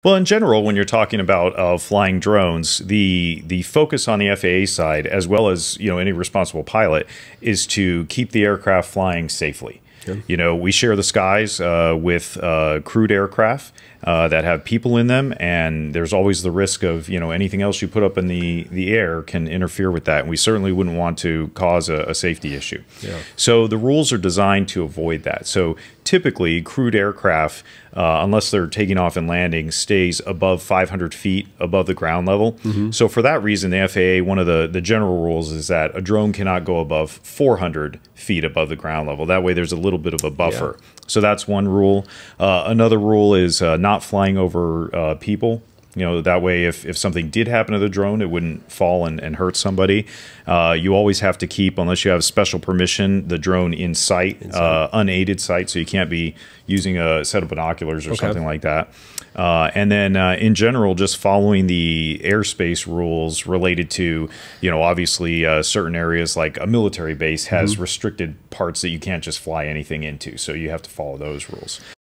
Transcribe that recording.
Well, in general, when you're talking about flying drones, the focus on the FAA side, as well as any responsible pilot, is to keep the aircraft flying safely. We share the skies with crewed aircraft that have people in them, and there's always the risk of anything else you put up in the air can interfere with that. And we certainly wouldn't want to cause a safety issue. So the rules are designed to avoid that. So typically, crewed aircraft, unless they're taking off and landing, stays above 500 feet above the ground level. So for that reason, the FAA, one of the general rules is that a drone cannot go above 400 feet above the ground level. That way there's a little bit of a buffer. So that's one rule. Another rule is not flying over people. That way if something did happen to the drone, it wouldn't fall and hurt somebody. You always have to keep, unless you have special permission, the drone in sight, unaided sight, so you can't be using a set of binoculars or something like that. And then in general, just following the airspace rules related to, obviously certain areas like a military base has restricted parts that you can't just fly anything into. So you have to follow those rules.